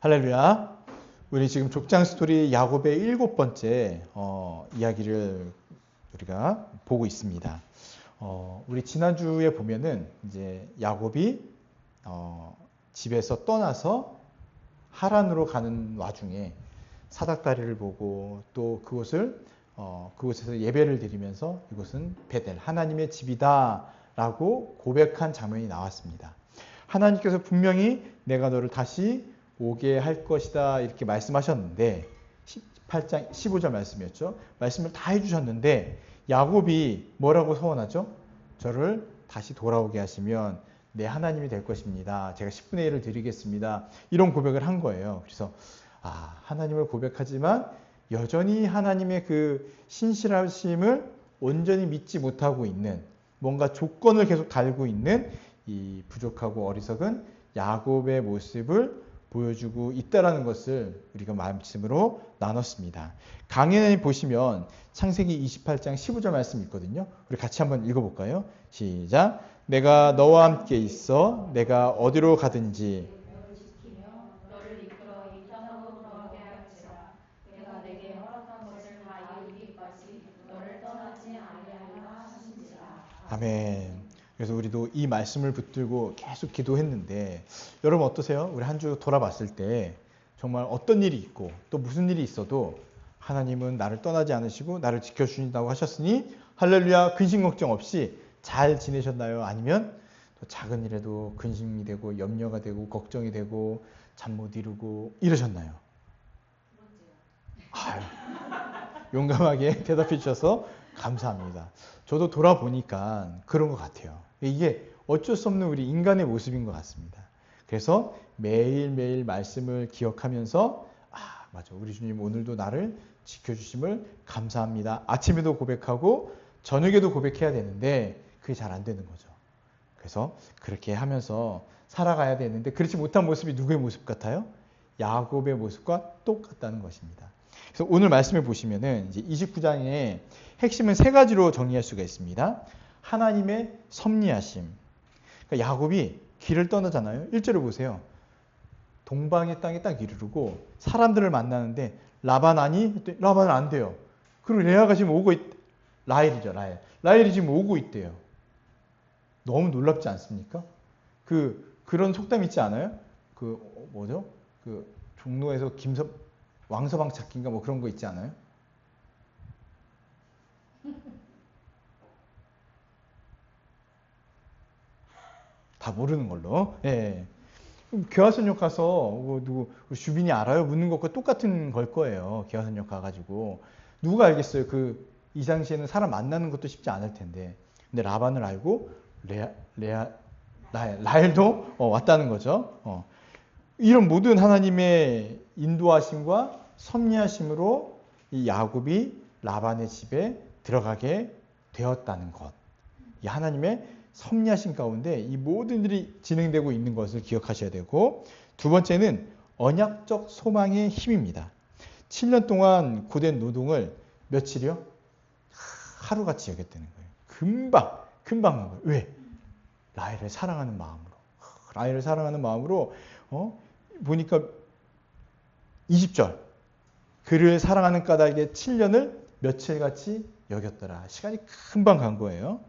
할렐루야. 우리 지금 족장 스토리 야곱의 7번째 이야기를 우리가 보고 있습니다. 우리 지난주에 보면은 이제 야곱이 집에서 떠나서 하란으로 가는 와중에 사닥다리를 보고 또 그곳에서 예배를 드리면서 이곳은 베델 하나님의 집이다라고 고백한 장면이 나왔습니다. 하나님께서 분명히 내가 너를 다시 오게 할 것이다 이렇게 말씀하셨는데 18장 15절 말씀이었죠. 말씀을 다 해주셨는데 야곱이 뭐라고 서원하죠? 저를 다시 돌아오게 하시면 내 하나님이 될 것입니다. 제가 10분의 1을 드리겠습니다. 이런 고백을 한 거예요. 그래서 하나님을 고백하지만 여전히 하나님의 그 신실하심을 온전히 믿지 못하고 있는 뭔가 조건을 계속 달고 있는 이 부족하고 어리석은 야곱의 모습을 보여주고 있다라는 것을 우리가 말씀으로 나눴습니다. 강연에 보시면 창세기 28장 15절 말씀이 있거든요. 우리 같이 한번 읽어볼까요? 시작. 내가 너와 함께 있어 내가 어디로 가든지 너를 이끌어 이 땅으로 돌아오게 할지라. 내가 내게 허락한 것을 다 이루기까지 너를 떠나지 아니하리라 하신지라. 아멘. 그래서 우리도 이 말씀을 붙들고 계속 기도했는데 여러분 어떠세요? 우리 한 주 돌아봤을 때 정말 어떤 일이 있고 또 무슨 일이 있어도 하나님은 나를 떠나지 않으시고 나를 지켜주신다고 하셨으니 할렐루야 근심 걱정 없이 잘 지내셨나요? 아니면 또 작은 일에도 근심이 되고 염려가 되고 걱정이 되고 잠 못 이루고 이러셨나요? 아유, 용감하게 대답해 주셔서 감사합니다. 저도 돌아보니까 그런 것 같아요. 이게 어쩔 수 없는 우리 인간의 모습인 것 같습니다. 그래서 매일매일 말씀을 기억하면서 맞아. 우리 주님 오늘도 나를 지켜주심을 감사합니다. 아침에도 고백하고 저녁에도 고백해야 되는데 그게 잘 안 되는 거죠. 그래서 그렇게 하면서 살아가야 되는데 그렇지 못한 모습이 누구의 모습 같아요? 야곱의 모습과 똑같다는 것입니다. 그래서 오늘 말씀을 보시면은 이제 29장의 핵심은 세 가지로 정리할 수가 있습니다. 하나님의 섭리하심. 그러니까 야곱이 길을 떠나잖아요. 1절을 보세요. 동방의 땅에 딱 이르르고 사람들을 만나는데 라반 아니? 라반은 안 돼요. 그리고 레아가 지금 오고 라헬이죠. 라헬이 지금 오고 있대요. 너무 놀랍지 않습니까? 그런 속담 있지 않아요? 뭐죠? 종로에서 왕서방 찾기인가 뭐 그런 거 있지 않아요? 다 모르는 걸로. 예. 개화선역 가서 우리 주빈이 알아요? 묻는 것과 똑같은 걸 거예요. 개화선역 가가지고 누가 알겠어요? 이 당시에는 사람 만나는 것도 쉽지 않을 텐데. 근데 라반을 알고 라헬도 왔다는 거죠. 이런 모든 하나님의 인도하심과 섭리하심으로 이 야곱이 라반의 집에 들어가게 되었다는 것. 이 하나님의 섭리하심 가운데 이 모든 일이 진행되고 있는 것을 기억하셔야 되고, 두 번째는 언약적 소망의 힘입니다. 7년 동안 고된 노동을 며칠이요? 하루같이 여겼다는 거예요. 금방 한 거예요. 왜? 라헬을 사랑하는 마음으로. 보니까 20절. 그를 사랑하는 까닭에 7년을 며칠같이 여겼더라. 시간이 금방 간 거예요.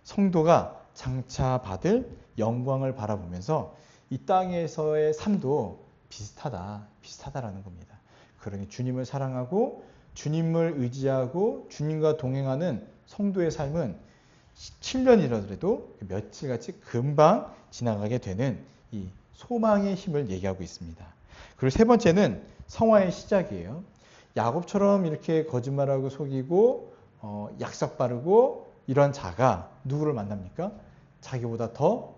성도가 장차 받을 영광을 바라보면서 이 땅에서의 삶도 비슷하다라는 겁니다. 그러니 주님을 사랑하고 주님을 의지하고 주님과 동행하는 성도의 삶은 7년이라도 며칠같이 금방 지나가게 되는 이 소망의 힘을 얘기하고 있습니다. 그리고 세 번째는 성화의 시작이에요. 야곱처럼 이렇게 거짓말하고 속이고 약삭 바르고 이런 자가 누구를 만납니까? 자기보다 더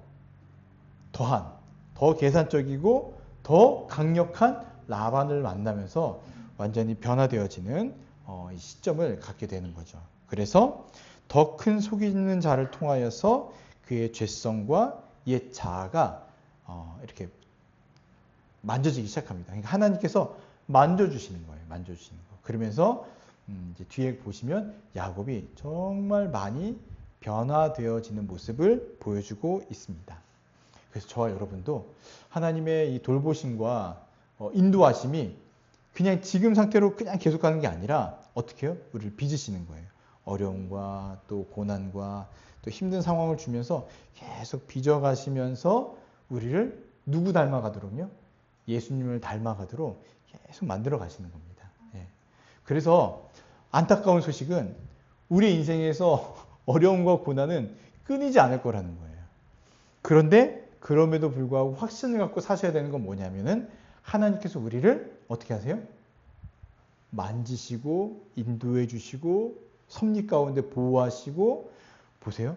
계산적이고 더 강력한 라반을 만나면서 완전히 변화되어지는 이 시점을 갖게 되는 거죠. 그래서 더 큰 속이는 자를 통하여서 그의 죄성과 옛 자아가 이렇게 만져지기 시작합니다. 그러니까 하나님께서 만져주시는 거예요. 그러면서 이제 뒤에 보시면 야곱이 정말 많이 변화되어지는 모습을 보여주고 있습니다. 그래서 저와 여러분도 하나님의 이 돌보심과 인도하심이 그냥 지금 상태로 그냥 계속 가는 게 아니라 어떻게 해요? 우리를 빚으시는 거예요. 어려움과 또 고난과 또 힘든 상황을 주면서 계속 빚어가시면서 우리를 누구 닮아가도록요? 예수님을 닮아가도록 계속 만들어 가시는 겁니다. 예. 그래서 안타까운 소식은 우리 인생에서 어려움과 고난은 끊이지 않을 거라는 거예요. 그런데 그럼에도 불구하고 확신을 갖고 사셔야 되는 건 뭐냐면은 하나님께서 우리를 어떻게 하세요? 만지시고 인도해 주시고 섭리 가운데 보호하시고 보세요.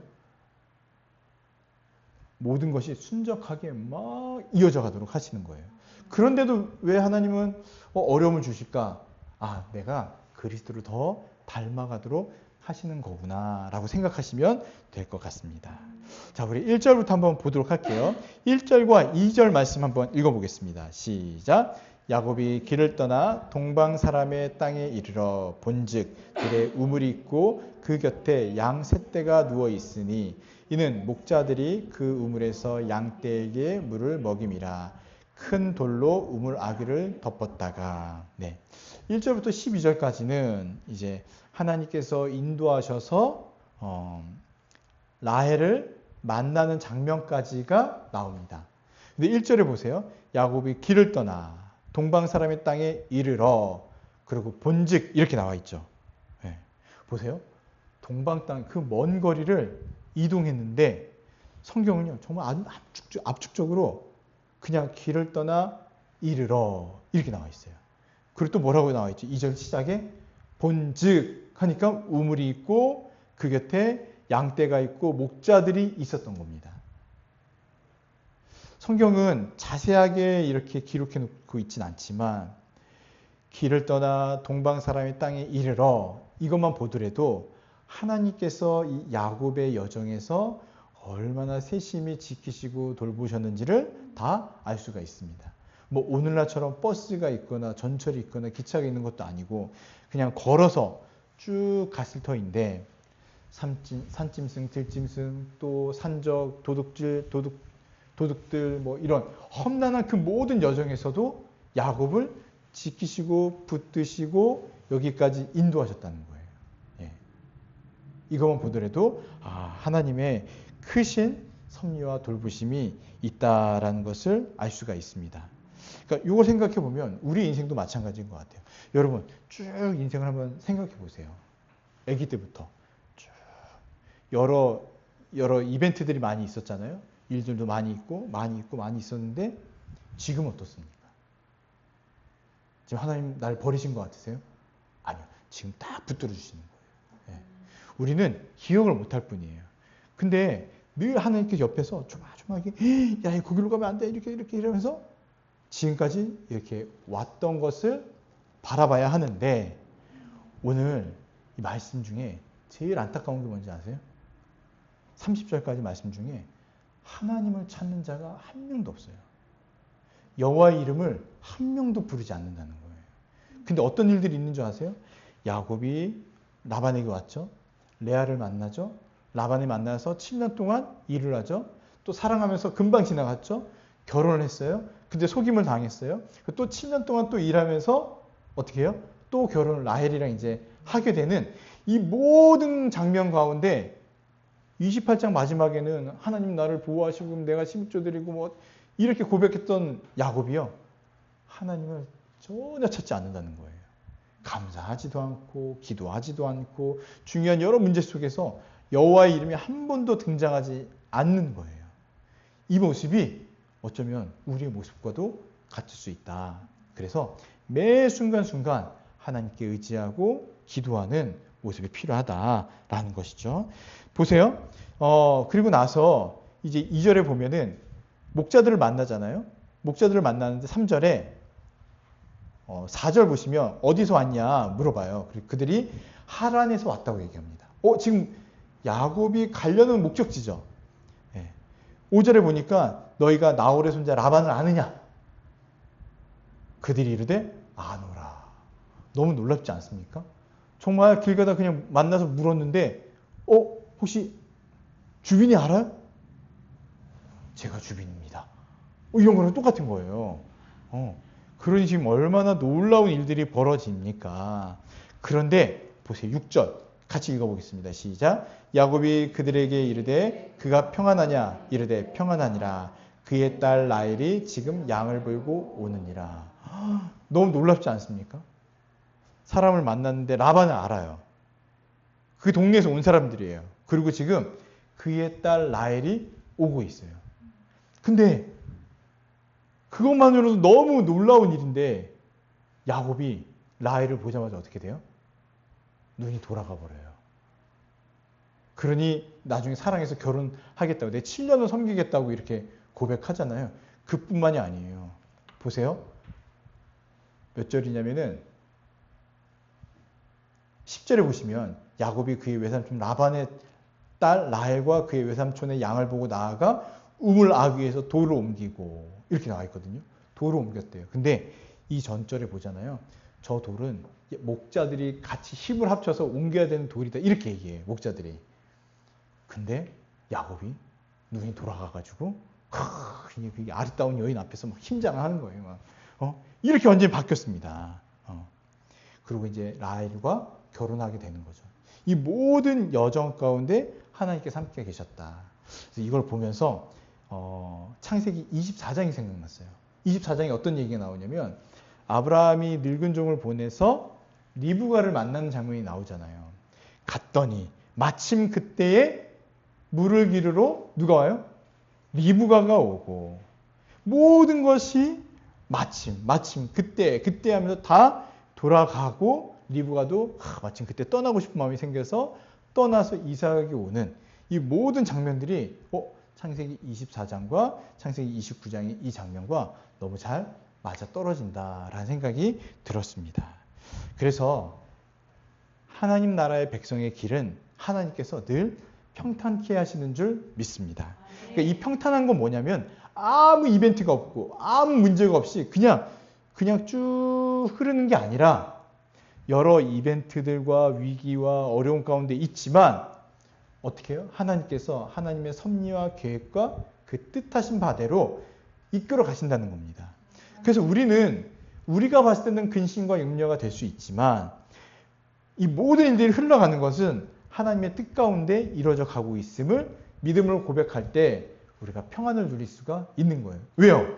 모든 것이 순적하게 막 이어져 가도록 하시는 거예요. 그런데도 왜 하나님은 어려움을 주실까? 아, 내가 그리스도를 더 닮아가도록 하시는 거구나 라고 생각하시면 될 것 같습니다. 자, 우리 1절부터 한번 보도록 할게요. 1절과 2절 말씀 한번 읽어보겠습니다. 시작. 야곱이 길을 떠나 동방 사람의 땅에 이르러 본즉 들에 우물이 있고 그 곁에 양 셋대가 누워 있으니 이는 목자들이 그 우물에서 양떼에게 물을 먹임이라. 큰 돌로 우물 아귀를 덮었다가 1절부터 12절까지는 이제 하나님께서 인도하셔서 라헬을 만나는 장면까지가 나옵니다. 근데 1절에 보세요. 야곱이 길을 떠나 동방 사람의 땅에 이르러 그리고 본즉 이렇게 나와 있죠. 네. 보세요. 동방 땅 그 먼 거리를 이동했는데 성경은요 정말 아주 압축적으로 그냥 길을 떠나 이르러 이렇게 나와 있어요. 그리고 또 뭐라고 나와 있죠? 2절 시작에 본즉 하니까 우물이 있고 그 곁에 양떼가 있고 목자들이 있었던 겁니다. 성경은 자세하게 이렇게 기록해 놓고 있진 않지만 길을 떠나 동방 사람의 땅에 이르러 이것만 보더라도 하나님께서 이 야곱의 여정에서 얼마나 세심히 지키시고 돌보셨는지를 다 알 수가 있습니다. 뭐 오늘날처럼 버스가 있거나 전철이 있거나 기차가 있는 것도 아니고 그냥 걸어서 쭉 갔을 터인데 산짐승, 들짐승, 또 산적, 도둑들 뭐 이런 험난한 그 모든 여정에서도 야곱을 지키시고 붙드시고 여기까지 인도하셨다는 거예요. 예. 이것만 보더라도 하나님의 크신 섭리와 돌보심이 있다라는 것을 알 수가 있습니다. 그러니까 이걸 생각해 보면 우리 인생도 마찬가지인 것 같아요. 여러분 쭉 인생을 한번 생각해 보세요. 아기 때부터 쭉 여러 이벤트들이 많이 있었잖아요. 일들도 많이 있고 많이 있었는데 지금 어떻습니까? 지금 하나님 나를 버리신 것 같으세요? 아니요. 지금 딱 붙들어 주시는 거예요. 예. 우리는 기억을 못할 뿐이에요. 근데 늘 하나님께서 옆에서 조마조마하게 야, 거기로 가면 안 돼. 이렇게 이러면서 지금까지 이렇게 왔던 것을 바라봐야 하는데 오늘 이 말씀 중에 제일 안타까운 게 뭔지 아세요? 30절까지 말씀 중에 하나님을 찾는 자가 한 명도 없어요. 여호와의 이름을 한 명도 부르지 않는다는 거예요. 근데 어떤 일들이 있는 줄 아세요? 야곱이 라반에게 왔죠. 레아를 만나죠. 라반을 만나서 7년 동안 일을 하죠. 또 사랑하면서 금방 지나갔죠. 결혼을 했어요. 근데 속임을 당했어요. 또 7년 동안 또 일하면서 어떻게 해요? 또 결혼을 라헬이랑 이제 하게 되는 이 모든 장면 가운데 28장 마지막에는 하나님 나를 보호하시고 내가 심조 드리고 뭐 이렇게 고백했던 야곱이요. 하나님을 전혀 찾지 않는다는 거예요. 감사하지도 않고 기도하지도 않고 중요한 여러 문제 속에서 여호와의 이름이 한 번도 등장하지 않는 거예요. 이 모습이 어쩌면 우리의 모습과도 같을 수 있다. 그래서 매 순간순간 하나님께 의지하고 기도하는 모습이 필요하다라는 것이죠. 보세요. 그리고 나서 이제 2절에 보면은 목자들을 만나잖아요. 목자들을 만나는데 3절에 4절 보시면 어디서 왔냐 물어봐요. 그들이 하란에서 왔다고 얘기합니다. 지금 야곱이 가려는 목적지죠. 5절에 보니까 너희가 나홀의 손자 라반을 아느냐? 그들이 이르되 아노라. 너무 놀랍지 않습니까? 정말 길 가다 그냥 만나서 물었는데 혹시 주민이 알아요? 제가 주빈입니다. 이런 거랑 똑같은 거예요. 그러니 지금 얼마나 놀라운 일들이 벌어집니까? 그런데 보세요. 6절 같이 읽어보겠습니다. 시작. 야곱이 그들에게 이르되 그가 평안하냐? 이르되 평안하니라. 그의 딸 라헬이 지금 양을 불고 오느니라. 너무 놀랍지 않습니까? 사람을 만났는데 라반을 알아요. 그 동네에서 온 사람들이에요. 그리고 지금 그의 딸 라헬이 오고 있어요. 근데 그것만으로도 너무 놀라운 일인데 야곱이 라헬을 보자마자 어떻게 돼요? 눈이 돌아가 버려요. 그러니 나중에 사랑해서 결혼하겠다고, 내 7년을 섬기겠다고 이렇게 고백하잖아요. 그뿐만이 아니에요. 보세요. 몇 절이냐면은 10절에 보시면 야곱이 그의 외삼촌 라반의 딸 라헬과 그의 외삼촌의 양을 보고 나아가 우물 아귀에서 돌을 옮기고 이렇게 나와 있거든요. 돌을 옮겼대요. 근데 이 전절에 보잖아요. 저 돌은 목자들이 같이 힘을 합쳐서 옮겨야 되는 돌이다. 이렇게 얘기해요. 목자들이. 근데 야곱이 눈이 돌아가가지고 이 아리따운 여인 앞에서 막 힘장을 하는 거예요. 이렇게 완전히 바뀌었습니다. 그리고 이제 라헬과 결혼하게 되는 거죠. 이 모든 여정 가운데 하나님께서 함께 계셨다. 그래서 이걸 보면서 창세기 24장이 생각났어요. 24장에 어떤 얘기가 나오냐면 아브라함이 늙은 종을 보내서 리브가를 만나는 장면이 나오잖아요. 갔더니 마침 그때에 물을 기르러 누가 와요? 리브가가 오고 모든 것이 마침 그때 하면서 다 돌아가고 리브가도 마침 그때 떠나고 싶은 마음이 생겨서 떠나서 이삭이 오는 이 모든 장면들이 창세기 24장과 창세기 29장의 이 장면과 너무 잘 맞아 떨어진다라는 생각이 들었습니다. 그래서 하나님 나라의 백성의 길은 하나님께서 늘 평탄케 하시는 줄 믿습니다. 그러니까 이 평탄한 건 뭐냐면 아무 이벤트가 없고 아무 문제가 없이 그냥 쭉 흐르는 게 아니라 여러 이벤트들과 위기와 어려움 가운데 있지만 어떻게 해요? 하나님께서 하나님의 섭리와 계획과 그 뜻하신 바대로 이끌어 가신다는 겁니다. 그래서 우리가 봤을 때는 근심과 염려가 될 수 있지만 이 모든 일들이 흘러가는 것은 하나님의 뜻 가운데 이루어져 가고 있음을 믿음으로 고백할 때 우리가 평안을 누릴 수가 있는 거예요. 왜요?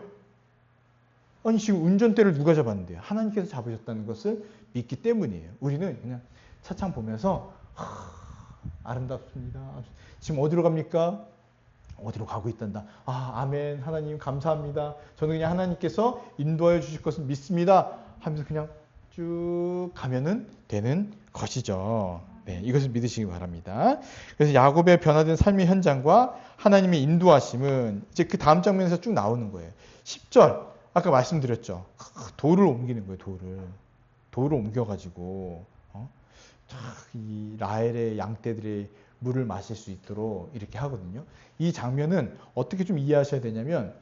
아니 지금 운전대를 누가 잡았는데요? 하나님께서 잡으셨다는 것을 믿기 때문이에요. 우리는 그냥 차창 보면서 아름답습니다. 지금 어디로 갑니까? 어디로 가고 있단다. 아멘. 하나님 감사합니다. 저는 그냥 하나님께서 인도하여 주실 것을 믿습니다. 하면서 그냥 쭉 가면은 되는 것이죠. 네, 이것을 믿으시기 바랍니다. 그래서 야곱의 변화된 삶의 현장과 하나님의 인도하심은 이제 그 다음 장면에서 쭉 나오는 거예요. 10절 아까 말씀드렸죠. 돌을 옮기는 거예요. 돌을 옮겨가지고 이 라헬의 양떼들의 물을 마실 수 있도록 이렇게 하거든요. 이 장면은 어떻게 좀 이해하셔야 되냐면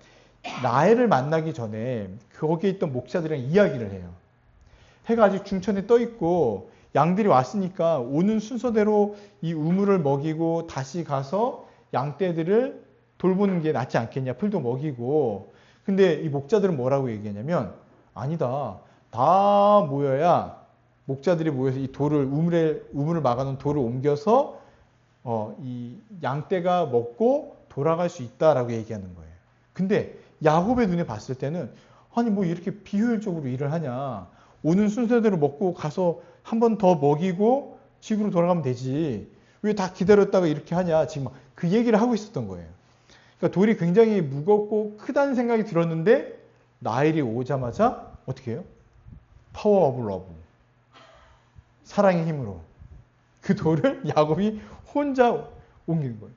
라헬을 만나기 전에 거기에 있던 목자들이랑 이야기를 해요. 해가 아직 중천에 떠 있고 양들이 왔으니까 오는 순서대로 이 우물을 먹이고 다시 가서 양떼들을 돌보는 게 낫지 않겠냐. 풀도 먹이고. 근데 이 목자들은 뭐라고 얘기하냐면 아니다. 다 모여야 목자들이 모여서 이 우물을 막아놓은 돌을 옮겨서 이 양떼가 먹고 돌아갈 수 있다라고 얘기하는 거예요. 근데 야곱의 눈에 봤을 때는 아니 뭐 이렇게 비효율적으로 일을 하냐. 오는 순서대로 먹고 가서 한 번 더 먹이고 집으로 돌아가면 되지. 왜 다 기다렸다가 이렇게 하냐. 지금 그 얘기를 하고 있었던 거예요. 그러니까 돌이 굉장히 무겁고 크다는 생각이 들었는데 라헬이 오자마자 어떻게 해요? 파워 오브 러브. 사랑의 힘으로 그 돌을 야곱이 혼자 옮기는 거예요.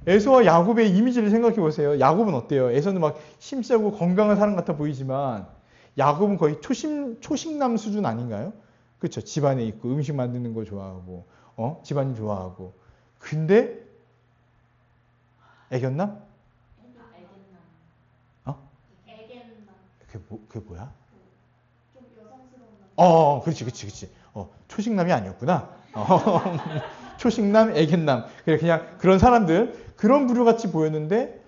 에서와 야곱의 이미지를 생각해 보세요. 야곱은 어때요? 에서는 막 힘세고 건강한 사람 같아 보이지만 야곱은 거의 초식남 수준 아닌가요? 그렇죠. 집안에 있고 음식 만드는 거 좋아하고 집안일 좋아하고. 근데 애견남? 그게 뭐야? 좀 여성스러운 그렇지. 초식남이 아니었구나. 초식남, 애견남. 그냥 그런 사람들, 그런 부류같이 보였는데,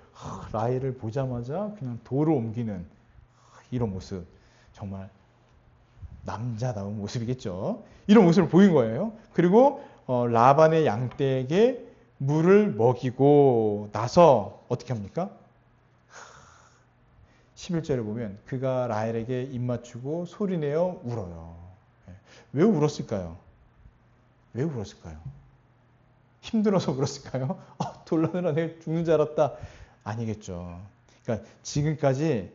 라헬을 보자마자 그냥 돌을 옮기는 이런 모습, 정말 남자다운 모습이겠죠. 이런 모습을 보인 거예요. 그리고 라반의 양떼에게 물을 먹이고 나서 어떻게 합니까? 11절에 보면 그가 라헬에게 입 맞추고 소리내어 울어요. 왜 울었을까요? 왜 울었을까요? 힘들어서 울었을까요? 돌라느라 내가 죽는 줄 알았다. 아니겠죠. 그러니까 지금까지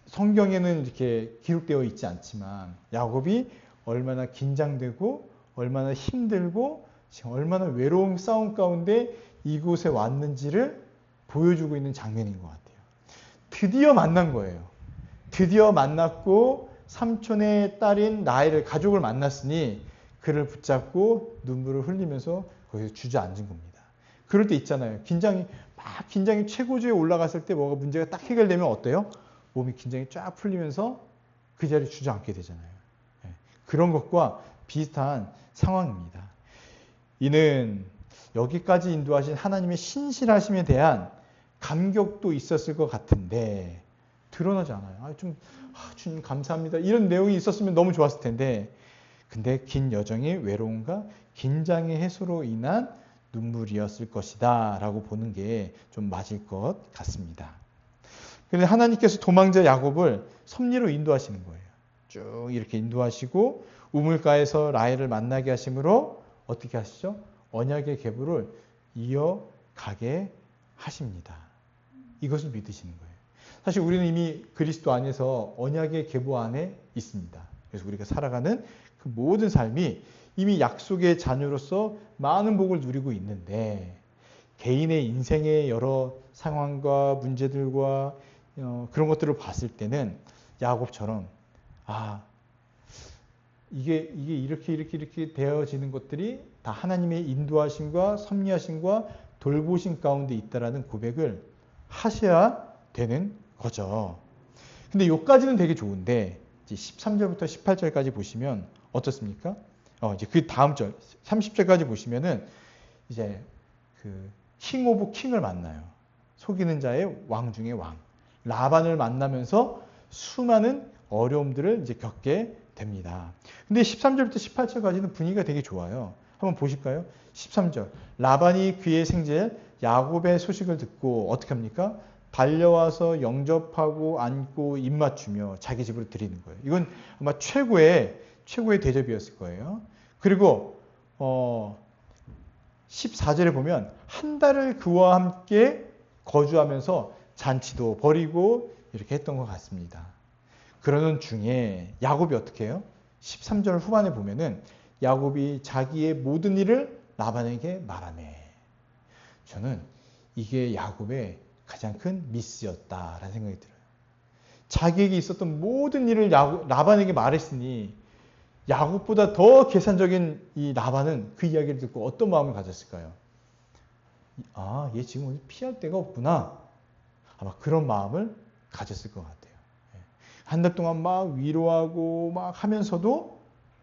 성경에는 이렇게 기록되어 있지 않지만 야곱이 얼마나 긴장되고 얼마나 힘들고 얼마나 외로운 싸움 가운데 이곳에 왔는지를 보여주고 있는 장면인 것 같아요. 드디어 만난 거예요. 드디어 만났고 삼촌의 딸인 라헬을 가족을 만났으니 그를 붙잡고 눈물을 흘리면서 거기서 주저앉은 겁니다. 그럴 때 있잖아요. 긴장이 최고조에 올라갔을 때 뭐가 문제가 딱 해결되면 어때요? 몸이 긴장이 쫙 풀리면서 그 자리에 주저앉게 되잖아요. 그런 것과 비슷한 상황입니다. 이는 여기까지 인도하신 하나님의 신실하심에 대한 감격도 있었을 것 같은데 드러나지 않아요. 주님 감사합니다. 이런 내용이 있었으면 너무 좋았을 텐데 근데 긴 여정의 외로움과 긴장의 해소로 인한 눈물이었을 것이다 라고 보는 게 좀 맞을 것 같습니다. 그런데 하나님께서 도망자 야곱을 섭리로 인도하시는 거예요. 쭉 이렇게 인도하시고 우물가에서 라헬을 만나게 하심으로 어떻게 하시죠? 언약의 계보를 이어가게 하십니다. 이것을 믿으시는 거예요. 사실 우리는 이미 그리스도 안에서 언약의 계보 안에 있습니다. 그래서 우리가 살아가는 그 모든 삶이 이미 약속의 자녀로서 많은 복을 누리고 있는데 개인의 인생의 여러 상황과 문제들과 그런 것들을 봤을 때는 야곱처럼 이게 이렇게 되어지는 것들이 다 하나님의 인도하심과 섭리하심과 돌보심 가운데 있다라는 고백을 하셔야 되는 거죠. 근데 여기까지는 되게 좋은데 이제 13절부터 18절까지 보시면 어떻습니까? 이제 그 다음 절 30절까지 보시면은 이제 그 킹 오브 킹을 만나요. 속이는 자의 왕 중의 왕. 라반을 만나면서 수많은 어려움들을 이제 겪게 됩니다. 근데 13절부터 18절까지는 분위기가 되게 좋아요. 한번 보실까요? 13절. 라반이 그의 생제 야곱의 소식을 듣고 어떻게 합니까? 달려와서 영접하고 안고 입 맞추며 자기 집으로 드리는 거예요. 이건 아마 최고의 대접이었을 거예요. 그리고 14절에 보면 한 달을 그와 함께 거주하면서 잔치도 벌이고 이렇게 했던 것 같습니다. 그러는 중에 야곱이 어떻게 해요? 13절 후반에 보면은 야곱이 자기의 모든 일을 라반에게 말하네. 저는 이게 야곱의 가장 큰 미스였다라는 생각이 들어요. 자기에게 있었던 모든 일을 라반에게 말했으니 야곱보다 더 계산적인 이 라반은 그 이야기를 듣고 어떤 마음을 가졌을까요? 얘 지금 피할 데가 없구나. 아마 그런 마음을 가졌을 것 같아요. 한 달 동안 막 위로하고 막 하면서도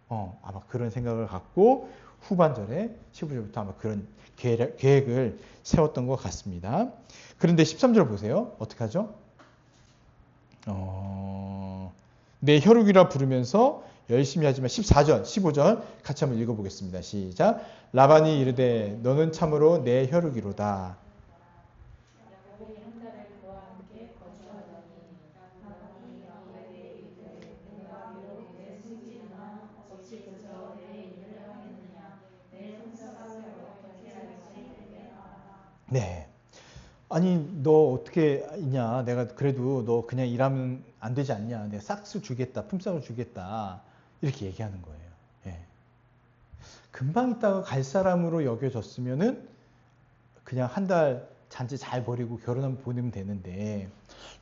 아마 그런 생각을 갖고 후반절에 15절부터 아마 그런 계획을 세웠던 것 같습니다. 그런데 13절 보세요. 어떻게 하죠? 내 혈육이라 부르면서 열심히 하지만 14절, 15절 같이 한번 읽어보겠습니다. 시작. 라반이 이르되 너는 참으로 내 혈육이로다. 네. 아니 너 어떻게 있냐? 내가 그래도 너 그냥 일하면 안 되지 않냐? 내가 싹스 주겠다, 품삯을 주겠다 이렇게 얘기하는 거예요. 예. 금방 있다가 갈 사람으로 여겨졌으면은 그냥 한 달 잔치 잘 버리고 결혼하면 보내면 되는데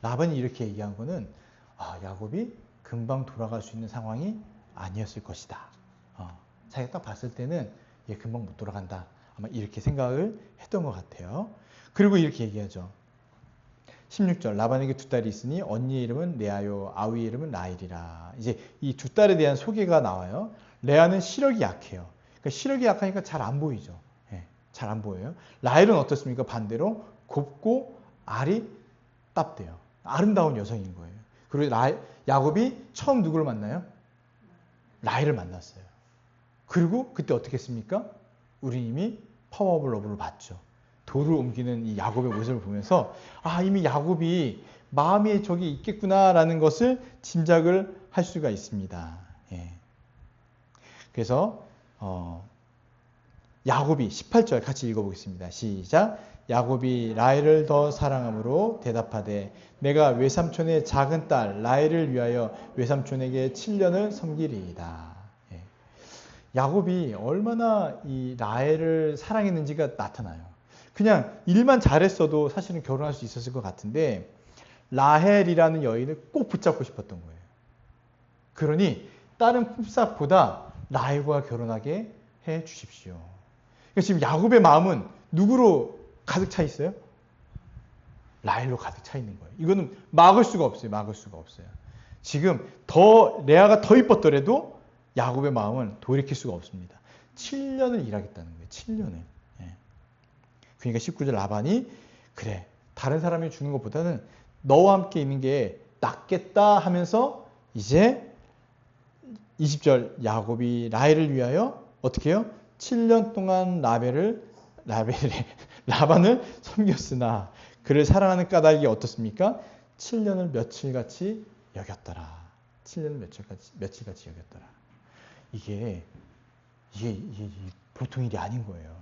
라반이 이렇게 얘기한 거는 야곱이 금방 돌아갈 수 있는 상황이 아니었을 것이다. 자기가 딱 봤을 때는 얘 금방 못 돌아간다. 아마 이렇게 생각을 했던 것 같아요. 그리고 이렇게 얘기하죠. 16절 라반에게 두 딸이 있으니 언니의 이름은 레아요 아우의 이름은 라헬이라. 이제 이 두 딸에 대한 소개가 나와요. 레아는 시력이 약해요. 그러니까 시력이 약하니까 잘 안 보이죠. 잘 안 보여요. 라헬은 어떻습니까? 반대로 곱고 알이 답돼요. 아름다운 여성인 거예요. 그리고 야곱이 처음 누구를 만나요? 라헬을 만났어요. 그리고 그때 어떻게 했습니까? 우리 이미 파워 오브 러브를 봤죠. 돌을 옮기는 이 야곱의 모습을 보면서 이미 야곱이 마음에 저기 있겠구나라는 것을 짐작을 할 수가 있습니다. 예. 그래서 야곱이 18절 같이 읽어보겠습니다. 시작. 야곱이 라헬을 더 사랑함으로 대답하되 내가 외삼촌의 작은 딸 라헬을 위하여 외삼촌에게 7년을 섬기리이다. 예. 야곱이 얼마나 이 라헬을 사랑했는지가 나타나요. 그냥 일만 잘했어도 사실은 결혼할 수 있었을 것 같은데 라헬이라는 여인을 꼭 붙잡고 싶었던 거예요. 그러니 다른 품삯보다 라헬과 결혼하게 해 주십시오. 그러니까 지금 야곱의 마음은 누구로 가득 차 있어요? 라헬로 가득 차 있는 거예요. 이거는 막을 수가 없어요. 막을 수가 없어요. 지금 레아가 더 이뻤더라도 야곱의 마음은 돌이킬 수가 없습니다. 7년을 일하겠다는 거예요. 7년을. 예. 그러니까 19절 라반이 그래 다른 사람이 주는 것보다는 너와 함께 있는 게 낫겠다 하면서 이제 20절 야곱이 라헬을 위하여 어떻게 해요? 7년 동안 라반을 섬겼으나 그를 사랑하는 까닭이 어떻습니까? 7년을 며칠같이 여겼더라. 7년을 며칠같이 여겼더라. 이게 보통 일이 아닌 거예요.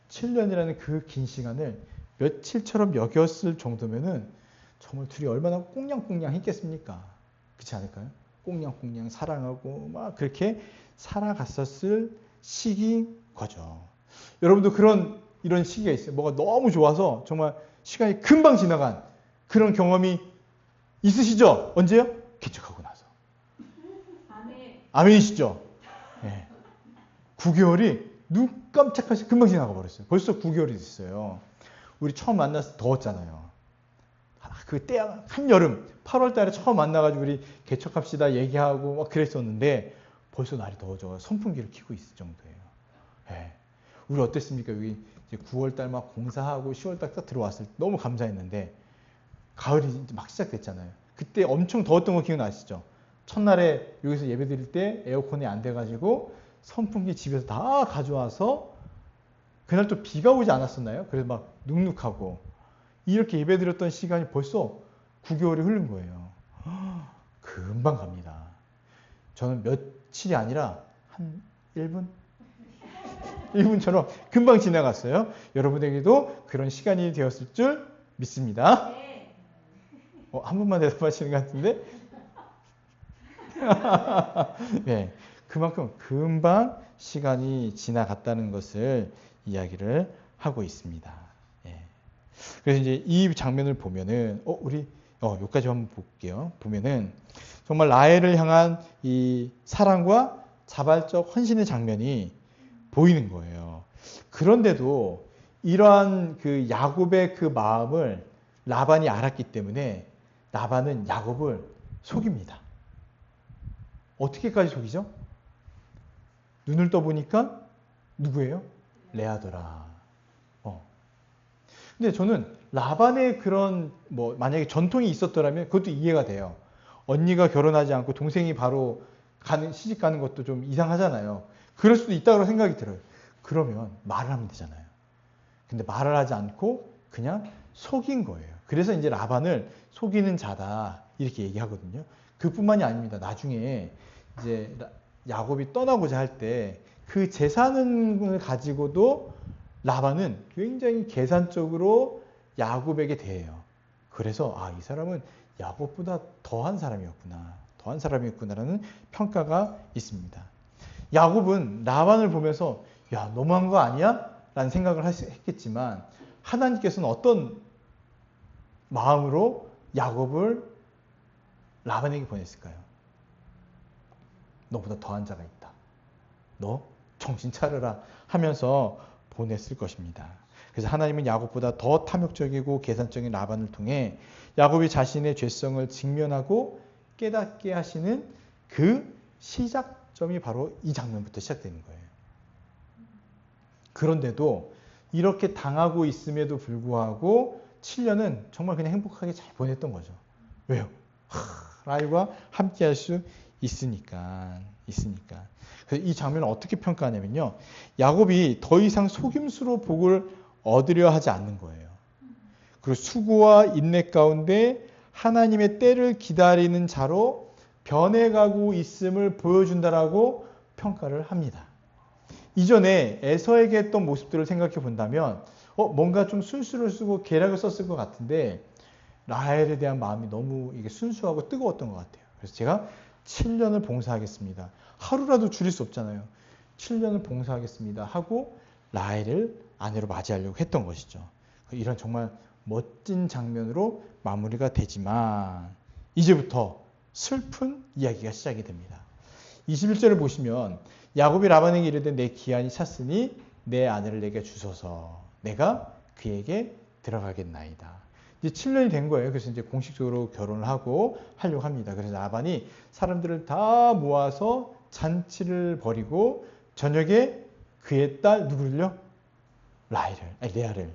7년이라는 그 긴 시간을 며칠처럼 여겼을 정도면은 정말 둘이 얼마나 꽁냥꽁냥 했겠습니까? 그렇지 않을까요? 꽁냥꽁냥 사랑하고 막 그렇게 살아갔었을 시기인 거죠. 여러분도 이런 시기가 있어요. 뭐가 너무 좋아서 정말 시간이 금방 지나간 그런 경험이 있으시죠? 언제요? 개척하고 나서. 아멘이시죠? 네. 9개월이 눈 깜짝하시 금방 지나가 버렸어요. 벌써 9개월이 됐어요. 우리 처음 만나서 더웠잖아요. 그때 한여름 8월 달에 처음 만나가지고 우리 개척합시다 얘기하고 막 그랬었는데 벌써 날이 더워져 선풍기를 켜고 있을 정도예요. 네. 우리 어땠습니까? 여기 이제 9월 달 막 공사하고 10월 달 딱 들어왔을 때 너무 감사했는데 가을이 이제 막 시작됐잖아요. 그때 엄청 더웠던 거 기억나시죠? 첫날에 여기서 예배 드릴 때 에어컨이 안 돼가지고 선풍기 집에서 다 가져와서 그날 또 비가 오지 않았었나요? 그래서 막 눅눅하고 이렇게 예배 드렸던 시간이 벌써 9개월이 흐른 거예요. 금방 갑니다. 저는 며칠이 아니라 한 1분? 1분처럼 금방 지나갔어요. 여러분에게도 그런 시간이 되었을 줄 믿습니다. 한 분만 대답하시는 것 같은데? 네, 그만큼 금방 시간이 지나갔다는 것을 이야기를 하고 있습니다. 예. 그래서 이제 이 장면을 보면은 우리 여기까지 한번 볼게요. 보면은 정말 라헬을 향한 이 사랑과 자발적 헌신의 장면이 보이는 거예요. 그런데도 이러한 그 야곱의 그 마음을 라반이 알았기 때문에 라반은 야곱을 속입니다. 어떻게까지 속이죠? 눈을 떠보니까 누구예요? 레아더라. 근데 저는 라반의 그런 만약에 전통이 있었더라면 그것도 이해가 돼요. 언니가 결혼하지 않고 동생이 바로 시집 가는 것도 좀 이상하잖아요. 그럴 수도 있다고 생각이 들어요. 그러면 말을 하면 되잖아요. 근데 말을 하지 않고 그냥 속인 거예요. 그래서 이제 라반을 속이는 자다 이렇게 얘기하거든요. 그뿐만이 아닙니다. 나중에 이제 야곱이 떠나고자 할 때 그 재산을 가지고도 라반은 굉장히 계산적으로 야곱에게 대해요. 그래서 이 사람은 야곱보다 더한 사람이었구나라는 평가가 있습니다. 야곱은 라반을 보면서 야 너무한 거 아니야? 라는 생각을 했겠지만 하나님께서는 어떤 마음으로 야곱을 라반에게 보냈을까요? 너보다 더한 자가 있다. 너 정신 차려라 하면서 보냈을 것입니다. 그래서 하나님은 야곱보다 더 탐욕적이고 계산적인 라반을 통해 야곱이 자신의 죄성을 직면하고 깨닫게 하시는 그 시작점이 바로 이 장면부터 시작되는 거예요. 그런데도 이렇게 당하고 있음에도 불구하고 7년은 정말 그냥 행복하게 잘 보냈던 거죠. 왜요? 라헬과 함께 할 수 있으니까. 그래서 이 장면을 어떻게 평가하냐면요. 야곱이 더 이상 속임수로 복을 얻으려 하지 않는 거예요. 그리고 수고와 인내 가운데 하나님의 때를 기다리는 자로 변해가고 있음을 보여준다라고 평가를 합니다. 이전에 에서에게 했던 모습들을 생각해 본다면 뭔가 좀 순수를 쓰고 계략을 썼을 것 같은데 라헬에 대한 마음이 너무 이게 순수하고 뜨거웠던 것 같아요. 그래서 제가 7년을 봉사하겠습니다. 하루라도 줄일 수 없잖아요. 7년을 봉사하겠습니다 하고 라헬을 아내로 맞이하려고 했던 것이죠. 이런 정말 멋진 장면으로 마무리가 되지만 이제부터 슬픈 이야기가 시작이 됩니다. 21절을 보시면 야곱이 라반에게 이르되 내 기한이 찼으니 내 아내를 내게 주소서 내가 그에게 들어가겠나이다. 이제 7년이 된 거예요. 그래서 이제 공식적으로 결혼을 하려고 합니다. 그래서 라반이 사람들을 다 모아서 잔치를 벌이고 저녁에 그의 딸 누구를요? 레아를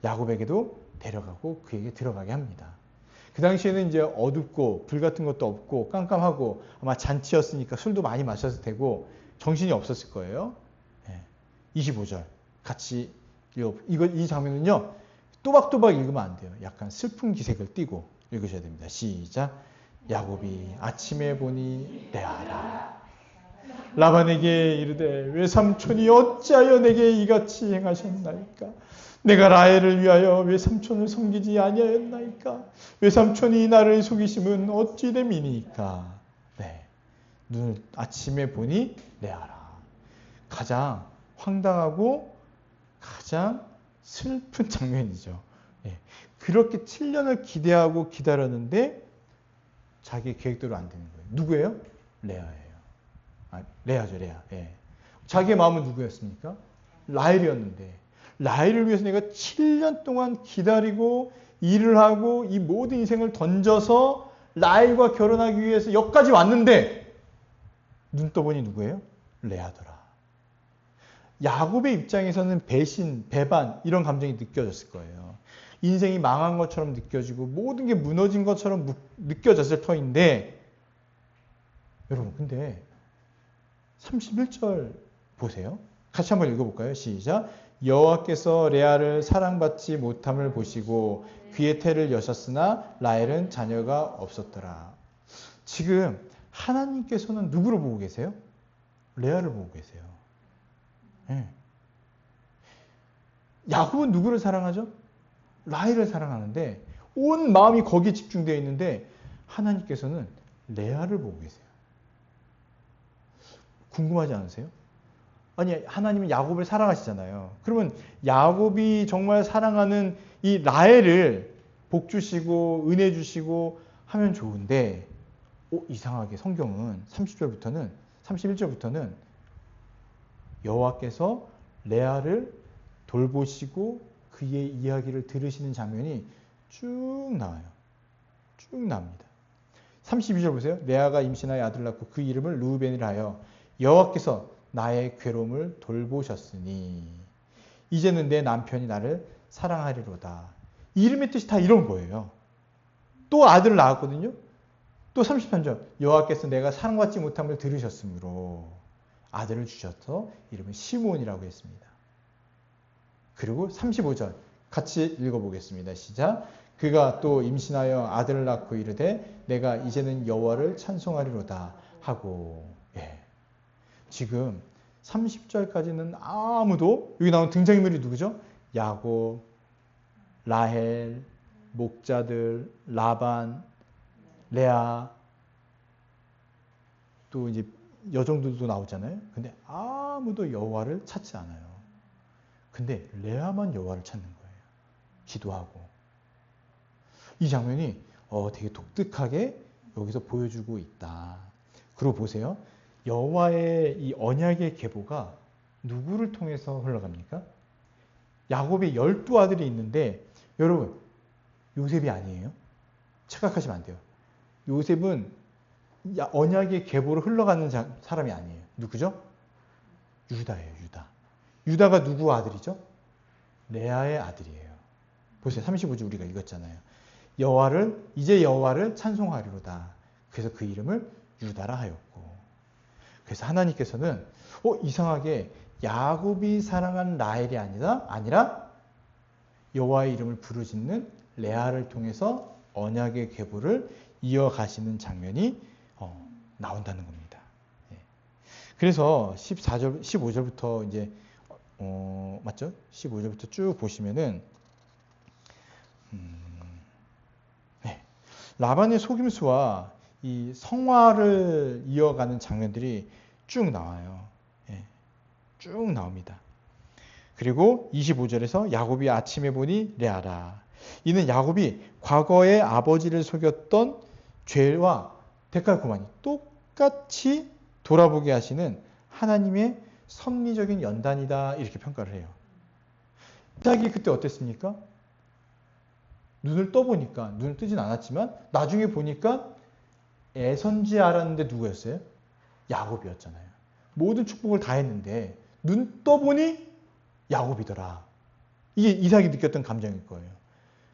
야곱에게도 데려가고 그에게 들어가게 합니다. 그 당시에는 이제 어둡고 불 같은 것도 없고 깜깜하고 아마 잔치였으니까 술도 많이 마셨을 테고 정신이 없었을 거예요. 25절 같이 이 장면은요. 또박또박 읽으면 안 돼요. 약간 슬픈 기색을 띠고 읽으셔야 됩니다. 시작. 야곱이 아침에 보니 레아라. 라반에게 이르되 외삼촌이 어찌하여 내게 이같이 행하셨나이까? 내가 라헬을 위하여 외삼촌을 섬기지 아니하였나이까? 외삼촌이 나를 속이심은 어찌 됨이니까? 네, 눈을 아침에 보니 레아라. 가장 황당하고 가장 슬픈 장면이죠. 예. 그렇게 7년을 기대하고 기다렸는데 자기 계획대로 안 되는 거예요. 누구예요? 레아예요. 레아죠, 레아. 예. 자기의 마음은 누구였습니까? 라헬이었는데 라헬을 위해서 내가 7년 동안 기다리고 일을 하고 이 모든 인생을 던져서 라헬과 결혼하기 위해서 여기까지 왔는데 눈 떠보니 누구예요? 레아더라. 야곱의 입장에서는 배신, 배반 이런 감정이 느껴졌을 거예요. 인생이 망한 것처럼 느껴지고 모든 게 무너진 것처럼 느껴졌을 터인데 여러분 근데 31절 보세요. 같이 한번 읽어볼까요? 시작. 여호와께서 레아를 사랑받지 못함을 보시고 그의 태를 여셨으나 라헬은 자녀가 없었더라. 지금 하나님께서는 누구를 보고 계세요? 레아를 보고 계세요. 네. 야곱은 누구를 사랑하죠? 라헬을 사랑하는데 온 마음이 거기에 집중되어 있는데 하나님께서는 레아를 보고 계세요. 궁금하지 않으세요? 아니 하나님은 야곱을 사랑하시잖아요. 그러면 야곱이 정말 사랑하는 이 라헬을 복 주시고 은혜 주시고 하면 좋은데 이상하게 성경은 31절부터는 여호와께서 레아를 돌보시고 그의 이야기를 들으시는 장면이 쭉 나와요. 쭉 나옵니다. 32절 보세요. 레아가 임신하여 아들 낳고 그 이름을 르우벤이라 하여 여호와께서 나의 괴로움을 돌보셨으니 이제는 내 남편이 나를 사랑하리로다. 이름의 뜻이 다 이런 거예요. 또 아들을 낳았거든요. 또 33절 여호와께서 내가 사랑받지 못함을 들으셨으므로 아들을 주셔서 이름은 시므온이라고 했습니다. 그리고 35절 같이 읽어보겠습니다. 시작. 그가 또 임신하여 아들을 낳고 이르되 내가 이제는 여호와를 찬송하리로다 하고 지금 30절까지는 아무도 여기 나온 등장인물이 누구죠? 야곱, 라헬, 목자들, 라반, 레아 또 이제 여종들도 나오잖아요. 근데 아무도 여호와를 찾지 않아요. 근데 레아만 여호와를 찾는 거예요. 기도하고. 이 장면이 되게 독특하게 여기서 보여주고 있다. 그리고 보세요. 여호와의 이 언약의 계보가 누구를 통해서 흘러갑니까? 야곱의 12아들이 있는데 여러분 요셉이 아니에요. 착각하시면 안 돼요. 요셉은 언약의 계보로 흘러가는 사람이 아니에요. 누구죠? 유다예요. 유다가 누구 아들이죠? 레아의 아들이에요. 보세요. 35절 우리가 읽었잖아요. 이제 여호와를 찬송하리로다. 그래서 그 이름을 유다라 하였고. 그래서 하나님께서는 이상하게 야곱이 사랑한 라헬이 아니라 여호와의 이름을 부르짖는 레아를 통해서 언약의 계보를 이어가시는 장면이 나온다는 겁니다. 예. 그래서 15절부터 이제 맞죠? 15절부터 쭉 보시면은 네. 라반의 속임수와 이 성화를 이어가는 장면들이 쭉 나와요. 예. 쭉 나옵니다. 그리고 25절에서 야곱이 아침에 보니 레아라. 이는 야곱이 과거에 아버지를 속였던 죄와 데칼코마니 똑같이 돌아보게 하시는 하나님의 섭리적인 연단이다 이렇게 평가를 해요. 이삭이 그때 어땠습니까? 눈을 떠보니까 눈을 뜨진 않았지만 나중에 보니까 애선지 알았는데 누구였어요? 야곱이었잖아요. 모든 축복을 다 했는데 눈 떠보니 야곱이더라. 이게 이삭이 느꼈던 감정일 거예요.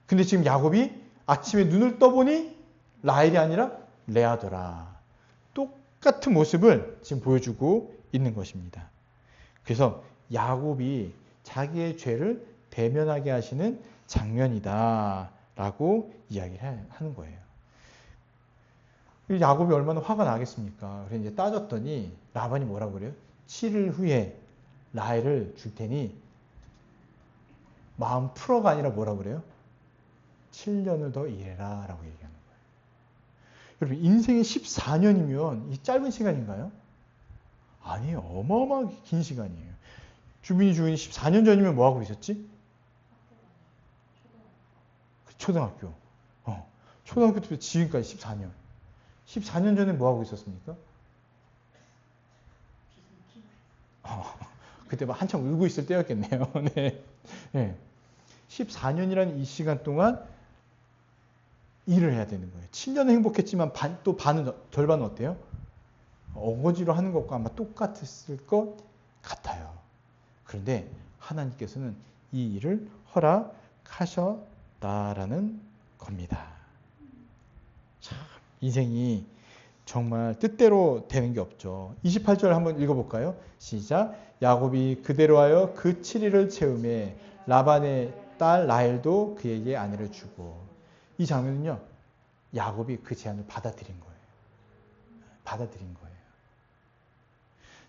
근데 지금 야곱이 아침에 눈을 떠보니 라헬이 아니라 레아더라. 똑같은 모습을 지금 보여주고 있는 것입니다. 그래서 야곱이 자기의 죄를 대면하게 하시는 장면이다 라고 이야기를 하는 거예요. 야곱이 얼마나 화가 나겠습니까? 그래서 이제 따졌더니 라반이 뭐라고 그래요? 7일 후에 라헬을 줄 테니 마음 풀어가 아니라 뭐라고 그래요? 7년을 더 일해라 라고 얘기하는 거예요. 여러분 인생이 14년이면 이 짧은 시간인가요? 아니에요. 어마어마하게 긴 시간이에요. 주민이 14년 전이면 뭐하고 있었지? 초등학교. 초등학교 때 지금까지 14년. 14년 전에 뭐하고 있었습니까? 그때 막 한참 울고 있을 때였겠네요. 네. 네. 14년이라는 이 시간 동안 일을 해야 되는 거예요. 7년은 행복했지만 절반은 어때요? 어거지로 하는 것과 아마 똑같았을 것 같아요. 그런데 하나님께서는 이 일을 허락하셨다라는 겁니다. 참 인생이 정말 뜻대로 되는 게 없죠. 28절 한번 읽어볼까요? 시작. 야곱이 그대로 하여 그 7일을 채우매 라반의 딸 라헬도 그에게 아내를 주고. 이 장면은요. 야곱이 그 제안을 받아들인 거예요. 받아들인 거예요.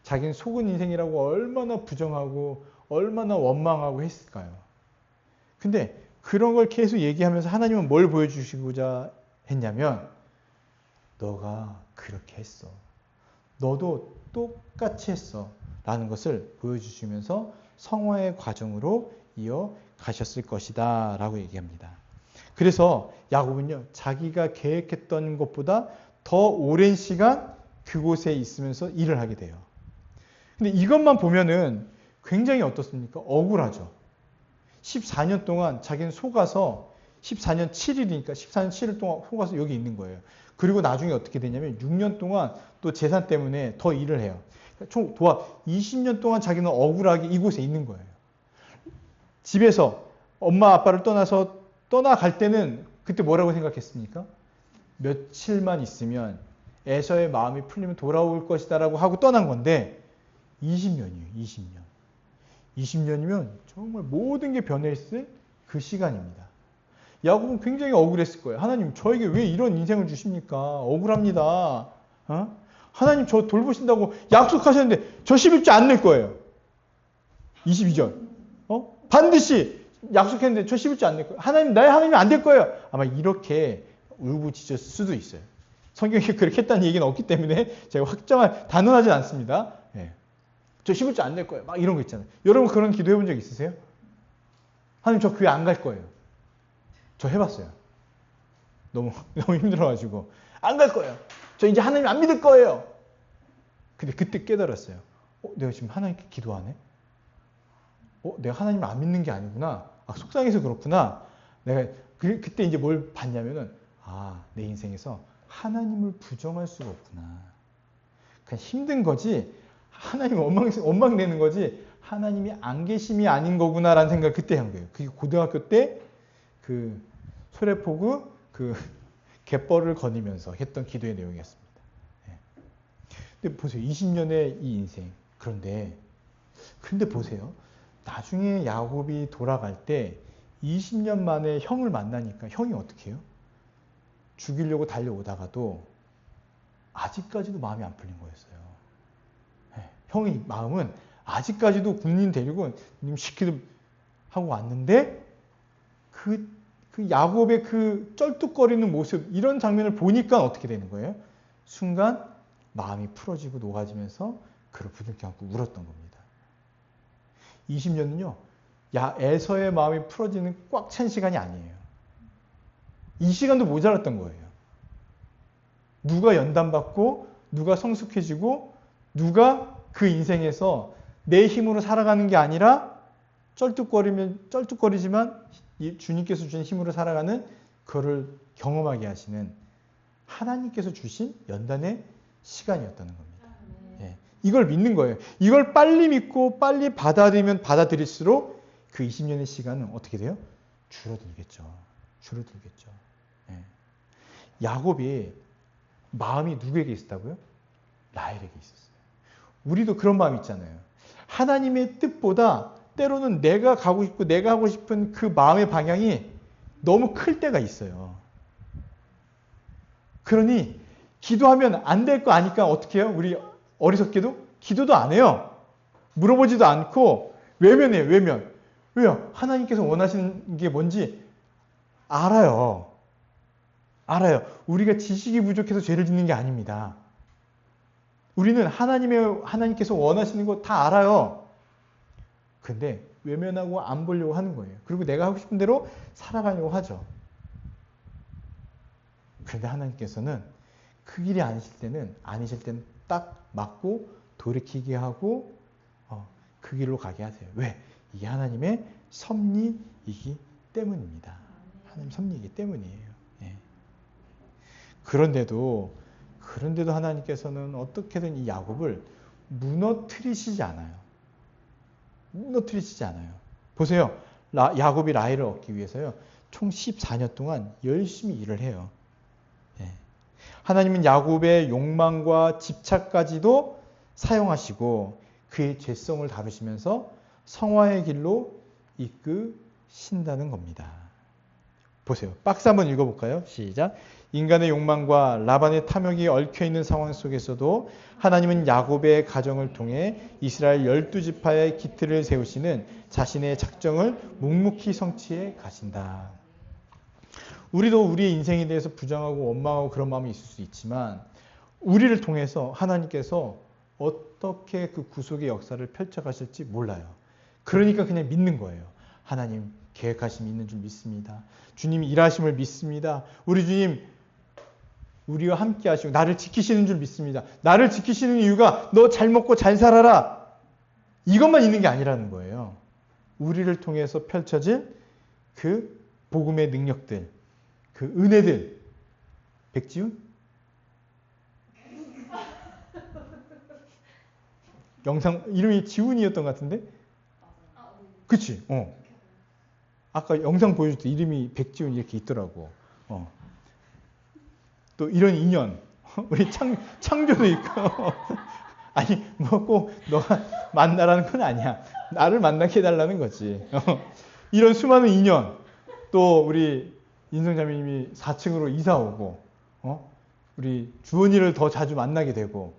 자기는 속은 인생이라고 얼마나 부정하고 얼마나 원망하고 했을까요? 근데 그런 걸 계속 얘기하면서 하나님은 뭘 보여주시고자 했냐면 너가 그렇게 했어. 너도 똑같이 했어. 라는 것을 보여주시면서 성화의 과정으로 이어가셨을 것이다. 라고 얘기합니다. 그래서 야곱은요. 자기가 계획했던 것보다 더 오랜 시간 그곳에 있으면서 일을 하게 돼요. 근데 이것만 보면은 굉장히 어떻습니까? 억울하죠. 14년 동안 자기는 속아서 14년 7일이니까 14년 7일 동안 속아서 여기 있는 거예요. 그리고 나중에 어떻게 되냐면 6년 동안 또 재산 때문에 더 일을 해요. 총 20년 동안 자기는 억울하게 이곳에 있는 거예요. 집에서 엄마 아빠를 떠나갈 때는 그때 뭐라고 생각했습니까? 며칠만 있으면 에서의 마음이 풀리면 돌아올 것이다라고 하고 떠난 건데 20년이에요. 20년. 20년이면 정말 모든 게 변했을 그 시간입니다. 야곱은 굉장히 억울했을 거예요. 하나님 저에게 왜 이런 인생을 주십니까? 억울합니다. 하나님 저 돌보신다고 약속하셨는데 저 11조 안 낼 거예요. 22절. 반드시 약속했는데 저 11조 안 낼 거예요. 하나님 나의 하나님이 안 될 거예요. 아마 이렇게 울부짖었을 수도 있어요. 성경에 그렇게 했다는 얘기는 없기 때문에 제가 단언하진 않습니다. 네. 저 11조 안 낼 거예요. 막 이런 거 있잖아요. 여러분 그런 기도 해본 적 있으세요? 하나님 저 교회 안 갈 거예요. 저 해봤어요. 너무 힘들어가지고 안 갈 거예요. 저 이제 하나님 안 믿을 거예요. 근데 그때 깨달았어요. 내가 지금 하나님께 기도하네? 내가 하나님을 안 믿는 게 아니구나. 속상해서 그렇구나. 내가 그때 이제 뭘 봤냐면은 내 인생에서 하나님을 부정할 수가 없구나. 그냥 힘든 거지 하나님을 원망내는 거지 하나님이 안 계심이 아닌 거구나라는 생각을 그때 한 거예요. 그게 고등학교 때 그 소래포구 그 갯벌을 거니면서 했던 기도의 내용이었습니다. 예. 근데 보세요. 20년의 이 인생. 그런데 보세요. 나중에 야곱이 돌아갈 때 20년 만에 형을 만나니까 형이 어떻게 해요? 죽이려고 달려오다가도 아직까지도 마음이 안 풀린 거였어요. 예. 형의 마음은 아직까지도 군인 데리고 님 시키듯 하고 왔는데 그 야곱의 그 쩔뚝거리는 모습 이런 장면을 보니까 어떻게 되는 거예요? 순간 마음이 풀어지고 녹아지면서 그를 부둥켜 안고 울었던 겁니다. 20년은요. 에서의 마음이 풀어지는 꽉 찬 시간이 아니에요. 이 시간도 모자랐던 거예요. 누가 연단받고 누가 성숙해지고 누가 그 인생에서 내 힘으로 살아가는 게 아니라 쩔뚝거리지만 주님께서 주신 힘으로 살아가는 그거를 경험하게 하시는 하나님께서 주신 연단의 시간이었다는 겁니다. 예, 이걸 믿는 거예요. 이걸 빨리 믿고 빨리 받아들이면 받아들일수록 그 20년의 시간은 어떻게 돼요? 줄어들겠죠. 예. 야곱이 마음이 누구에게 있었다고요? 라헬에게 있었어요. 우리도 그런 마음 있잖아요. 하나님의 뜻보다 때로는 내가 가고 싶고 내가 하고 싶은 그 마음의 방향이 너무 클 때가 있어요. 그러니 기도하면 안 될 거 아니까 어떻게 해요? 우리 어리석게도 기도도 안 해요. 물어보지도 않고 외면해요. 왜요? 하나님께서 원하시는 게 뭔지 알아요. 우리가 지식이 부족해서 죄를 짓는 게 아닙니다. 우리는 하나님께서 원하시는 거 다 알아요. 근데 외면하고 안 보려고 하는 거예요. 그리고 내가 하고 싶은 대로 살아가려고 하죠. 그런데 하나님께서는 그 길이 아니실 때는 딱 맞고 돌이키게 하고 그 길로 가게 하세요. 왜? 이게 하나님의 섭리이기 때문입니다. 하나님 섭리이기 때문이에요. 예. 그런데도 하나님께서는 어떻게든 이 야곱을 무너뜨리시지 않아요. 보세요. 야곱이 라헬을 얻기 위해서요. 총 14년 동안 열심히 일을 해요. 예. 하나님은 야곱의 욕망과 집착까지도 사용하시고 그의 죄성을 다루시면서 성화의 길로 이끄신다는 겁니다. 보세요. 박스 한번 읽어볼까요? 시작. 인간의 욕망과 라반의 탐욕이 얽혀있는 상황 속에서도 하나님은 야곱의 가정을 통해 이스라엘 12지파의 기틀을 세우시는 자신의 작정을 묵묵히 성취해 가신다. 우리도 우리의 인생에 대해서 부정하고 원망하고 그런 마음이 있을 수 있지만 우리를 통해서 하나님께서 어떻게 그 구속의 역사를 펼쳐가실지 몰라요. 그러니까 그냥 믿는 거예요. 하나님 계획하심이 있는 줄 믿습니다. 주님이 일하심을 믿습니다. 우리 주님 우리와 함께 하시고 나를 지키시는 줄 믿습니다. 나를 지키시는 이유가 너 잘 먹고 잘 살아라. 이것만 있는 게 아니라는 거예요. 우리를 통해서 펼쳐질 그 복음의 능력들, 그 은혜들. 백지훈? 영상 이름이 지훈이었던 것 같은데? 그치? 아까 영상 보여줄 때 이름이 백지훈 이렇게 있더라고. 또 이런 인연. 우리 창조도 있고. 아니, 뭐 꼭 너가 만나라는 건 아니야. 나를 만나게 해달라는 거지. 이런 수많은 인연. 또 우리 인성자매님이 4층으로 이사 오고, 우리 주원이를 더 자주 만나게 되고,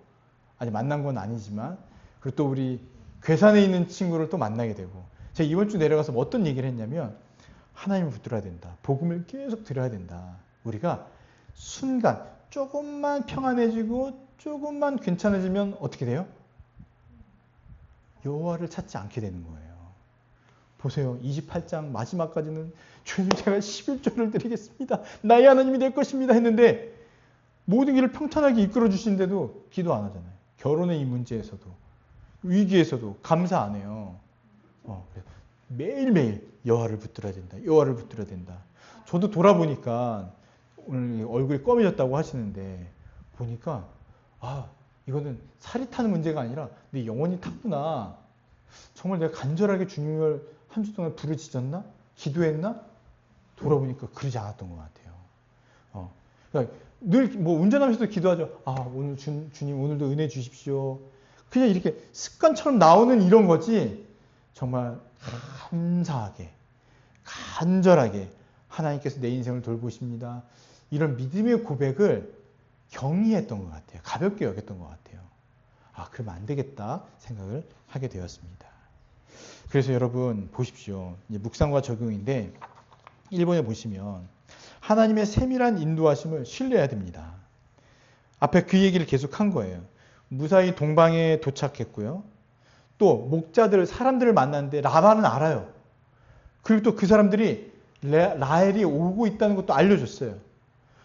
아니, 만난 건 아니지만, 그리고 또 우리 괴산에 있는 친구를 또 만나게 되고, 제가 이번 주 내려가서 어떤 얘기를 했냐면, 하나님을 붙들어야 된다. 복음을 계속 들어야 된다. 우리가 순간 조금만 평안해지고 조금만 괜찮아지면 어떻게 돼요? 여호와를 찾지 않게 되는 거예요. 보세요. 28장 마지막까지는 주님 제가 11조를 드리겠습니다. 나의 하나님이 될 것입니다 했는데 모든 길을 평탄하게 이끌어 주시는데도 기도 안 하잖아요. 결혼의 이 문제에서도 위기에서도 감사 안 해요. 매일매일 여호와를 붙들어야 된다. 여호와를 붙들어야 된다. 저도 돌아보니까 오늘 얼굴이 검해졌다고 하시는데 보니까 이거는 살이 타는 문제가 아니라 내 영혼이 탔구나. 정말 내가 간절하게 주님을 한 주 동안 부르짖었나? 기도했나? 돌아보니까 그러지 않았던 것 같아요. 그러니까 늘 뭐 운전하면서도 기도하죠. 오늘 주님 오늘도 은혜 주십시오. 그냥 이렇게 습관처럼 나오는 이런 거지. 정말 감사하게, 간절하게 하나님께서 내 인생을 돌보십니다. 이런 믿음의 고백을 경이했던 것 같아요. 가볍게 여겼던 것 같아요. 그러면 안 되겠다 생각을 하게 되었습니다. 그래서 여러분 보십시오. 이제 묵상과 적용인데 1번에 보시면 하나님의 세밀한 인도하심을 신뢰해야 됩니다. 앞에 그 얘기를 계속 한 거예요. 무사히 동방에 도착했고요. 또 목자들, 사람들을 만났는데 라반은 알아요. 그리고 또 그 사람들이 라헬이 오고 있다는 것도 알려줬어요.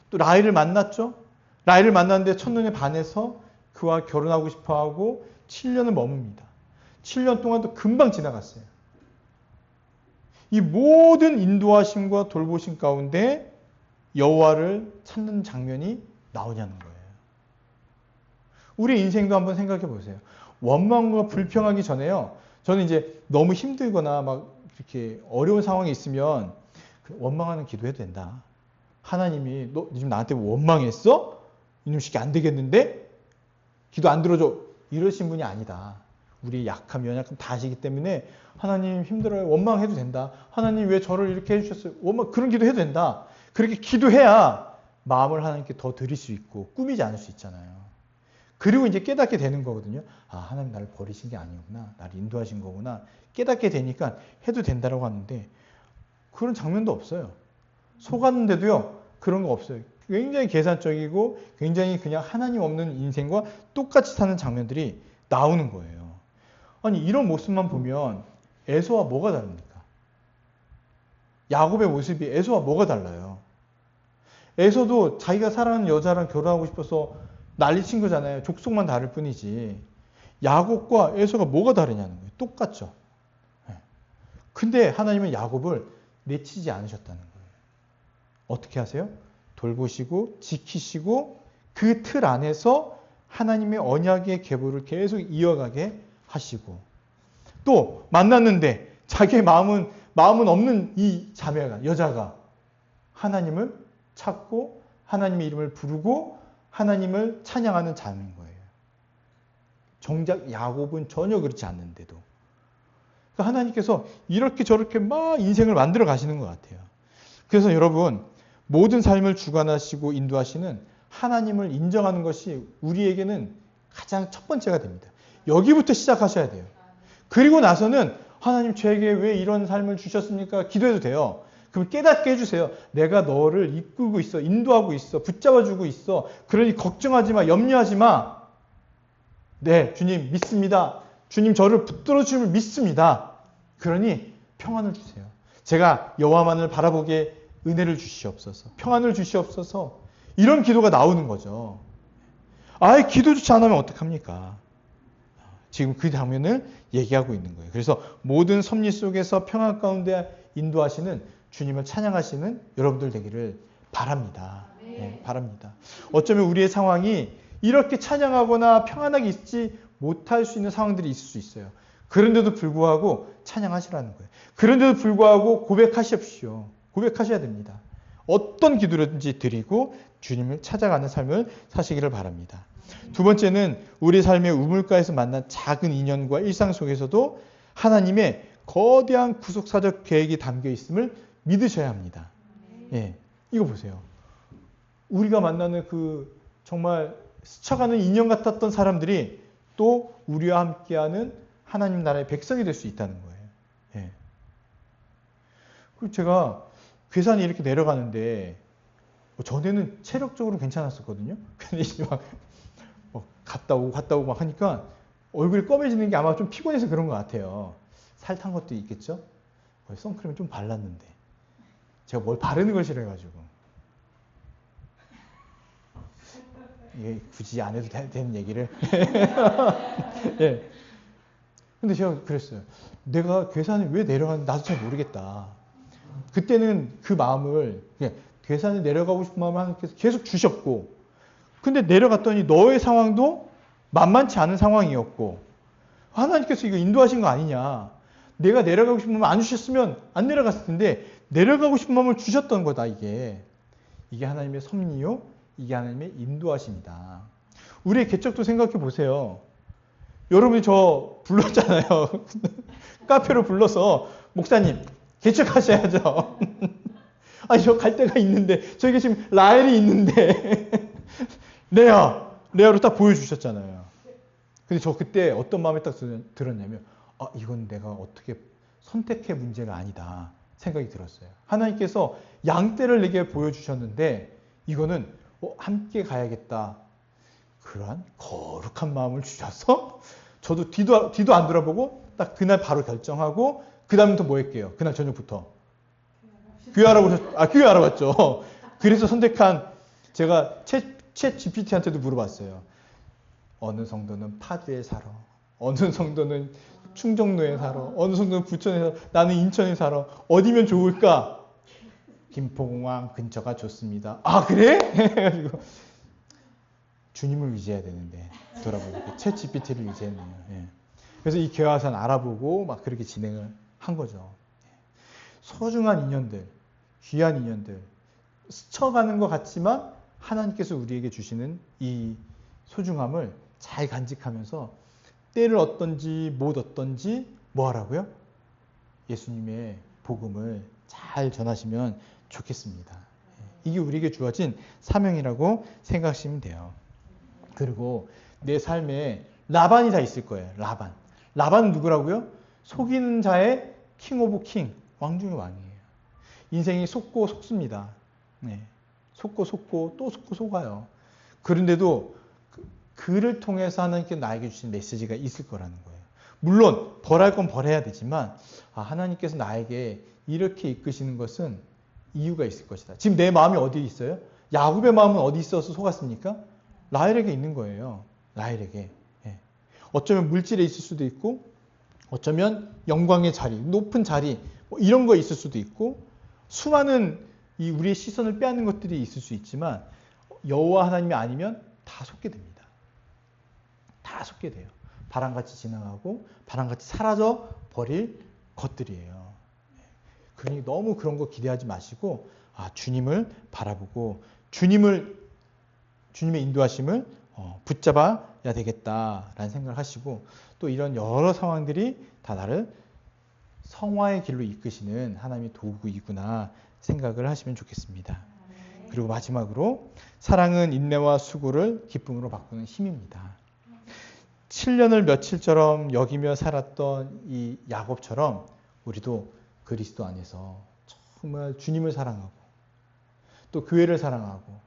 또 라헬을 만났죠. 라헬을 만났는데 첫눈에 반해서 그와 결혼하고 싶어하고 7년을 머뭅니다. 7년 동안도 금방 지나갔어요. 이 모든 인도하심과 돌보심 가운데 여호와를 찾는 장면이 나오냐는 거예요. 우리 인생도 한번 생각해 보세요. 원망과 불평하기 전에요. 저는 이제 너무 힘들거나 막 이렇게 어려운 상황이 있으면 원망하는 기도해도 된다. 하나님이 너 지금 나한테 원망했어? 이놈 새끼 안 되겠는데? 기도 안 들어줘. 이러신 분이 아니다. 우리의 약함, 연약함 다 아시기 때문에 하나님 힘들어요. 원망해도 된다. 하나님 왜 저를 이렇게 해주셨어요? 그런 기도해도 된다. 그렇게 기도해야 마음을 하나님께 더 드릴 수 있고 꾸미지 않을 수 있잖아요. 그리고 이제 깨닫게 되는 거거든요. 하나님 나를 버리신 게 아니구나. 나를 인도하신 거구나. 깨닫게 되니까 해도 된다라고 하는데 그런 장면도 없어요. 속았는데도요. 그런 거 없어요. 굉장히 계산적이고 굉장히 그냥 하나님 없는 인생과 똑같이 사는 장면들이 나오는 거예요. 아니 이런 모습만 보면 에서와 뭐가 다릅니까? 야곱의 모습이 에서와 뭐가 달라요? 에서도 자기가 사랑하는 여자랑 결혼하고 싶어서 난리친 거잖아요. 족속만 다를 뿐이지. 야곱과 에서가 뭐가 다르냐는 거예요. 똑같죠. 근데 하나님은 야곱을 내치지 않으셨다는 거예요. 어떻게 하세요? 돌보시고 지키시고 그 틀 안에서 하나님의 언약의 계보를 계속 이어가게 하시고 또 만났는데 자기의 마음은 없는 이 자매가 여자가 하나님을 찾고 하나님의 이름을 부르고 하나님을 찬양하는 자매인 거예요. 정작 야곱은 전혀 그렇지 않는데도 그러니까 하나님께서 이렇게 저렇게 막 인생을 만들어 가시는 것 같아요. 그래서 여러분 모든 삶을 주관하시고 인도하시는 하나님을 인정하는 것이 우리에게는 가장 첫 번째가 됩니다. 여기부터 시작하셔야 돼요. 그리고 나서는 하나님 저에게 왜 이런 삶을 주셨습니까? 기도해도 돼요. 그럼 깨닫게 해주세요. 내가 너를 이끌고 있어. 인도하고 있어. 붙잡아주고 있어. 그러니 걱정하지 마. 염려하지 마. 네, 주님 믿습니다. 주님 저를 붙들어 주심을 믿습니다. 그러니 평안을 주세요. 제가 여호와만을 바라보게 은혜를 주시옵소서. 평안을 주시옵소서. 이런 기도가 나오는 거죠. 아예 기도조차 안 하면 어떡합니까? 지금 그 장면을 얘기하고 있는 거예요. 그래서 모든 섭리 속에서 평안 가운데 인도하시는 주님을 찬양하시는 여러분들 되기를 바랍니다. 네, 바랍니다. 어쩌면 우리의 상황이 이렇게 찬양하거나 평안하게 있지 못할 수 있는 상황들이 있을 수 있어요. 그런데도 불구하고 찬양하시라는 거예요. 그런데도 불구하고 고백하십시오. 고백하셔야 됩니다. 어떤 기도든지 드리고 주님을 찾아가는 삶을 사시기를 바랍니다. 두 번째는 우리 삶의 우물가에서 만난 작은 인연과 일상 속에서도 하나님의 거대한 구속사적 계획이 담겨 있음을 믿으셔야 합니다. 예, 이거 보세요. 우리가 만나는 그 정말 스쳐가는 인연 같았던 사람들이 또 우리와 함께하는 하나님 나라의 백성이 될 수 있다는 거예요. 예. 그리고 제가 괴산이 이렇게 내려가는데 전에는 체력적으로 괜찮았었거든요. 근데 이제 막 갔다 오고 막 하니까 얼굴이 검해지는 게 아마 좀 피곤해서 그런 것 같아요. 살 탄 것도 있겠죠? 선크림을 좀 발랐는데 제가 뭘 바르는 걸 싫어해가지고 이게 굳이 안 해도 되는 얘기를 예. 근데 제가 그랬어요. 내가 괴산이 왜 내려가는지 나도 잘 모르겠다. 그때는 그 마음을 그냥 괴산에 내려가고 싶은 마음을 하나님께서 계속 주셨고 근데 내려갔더니 너의 상황도 만만치 않은 상황이었고 하나님께서 이거 인도하신 거 아니냐. 내가 내려가고 싶으면 안 주셨으면 안 내려갔을 텐데 내려가고 싶은 마음을 주셨던 거다. 이게 하나님의 섭리요, 이게 하나님의 인도하심이다. 우리의 개척도 생각해 보세요. 여러분이 저 불렀잖아요. 카페로 불러서 목사님 개척하셔야죠. 아니 저 갈 데가 있는데 저기 지금 라헬이 있는데 레아로 딱 보여주셨잖아요. 근데 저 그때 어떤 마음이 딱 들었냐면 이건 내가 어떻게 선택의 문제가 아니다 생각이 들었어요. 하나님께서 양떼를 내게 보여주셨는데 이거는 함께 가야겠다. 그러한 거룩한 마음을 주셔서 저도 뒤도 안 돌아보고 딱 그날 바로 결정하고 그 다음부터 뭐 할게요? 그날 저녁부터 교회 알아봤죠. 그래서 선택한 제가 챗 GPT한테도 물어봤어요. 어느 성도는 파주에 살아. 어느 성도는 충정로에 살아. 어느 성도는 부천에 살아. 나는 인천에 살아. 어디면 좋을까? 김포공항 근처가 좋습니다. 아 그래? 해가지고 주님을 의지해야 되는데 돌아보니까 챗 GPT를 의지했네요. 예. 그래서 이 교화선 알아보고 막 그렇게 진행을 한 거죠. 소중한 인연들, 귀한 인연들, 스쳐가는 것 같지만 하나님께서 우리에게 주시는 이 소중함을 잘 간직하면서 때를 얻든지 못 얻든지 뭐 하라고요? 예수님의 복음을 잘 전하시면 좋겠습니다. 이게 우리에게 주어진 사명이라고 생각하시면 돼요. 그리고 내 삶에 라반이 다 있을 거예요. 라반은 누구라고요? 속이는 자의 킹 오브 킹, 왕 중의 왕이에요. 인생이 속고 속습니다. 네. 속고 또 속아요. 그런데도 그를 통해서 하나님께 나에게 주신 메시지가 있을 거라는 거예요. 물론 벌할 건 벌해야 되지만 하나님께서 나에게 이렇게 이끄시는 것은 이유가 있을 것이다. 지금 내 마음이 어디 있어요? 야곱의 마음은 어디 있어서 속았습니까? 라헬에게 있는 거예요. 라헬에게. 예. 어쩌면 물질에 있을 수도 있고 어쩌면 영광의 자리, 높은 자리 뭐 이런 거 있을 수도 있고 수많은 이 우리의 시선을 빼앗는 것들이 있을 수 있지만 여호와 하나님이 아니면 다 속게 됩니다. 다 속게 돼요. 바람같이 지나가고 바람같이 사라져 버릴 것들이에요. 그러니 너무 그런 거 기대하지 마시고 주님을 바라보고 주님의 인도하심을 붙잡아야 되겠다라는 생각을 하시고 또 이런 여러 상황들이 다 나를 성화의 길로 이끄시는 하나님의 도구이구나 생각을 하시면 좋겠습니다. 그리고 마지막으로 사랑은 인내와 수고를 기쁨으로 바꾸는 힘입니다. 7년을 며칠처럼 여기며 살았던 이 야곱처럼 우리도 그리스도 안에서 정말 주님을 사랑하고 또 교회를 사랑하고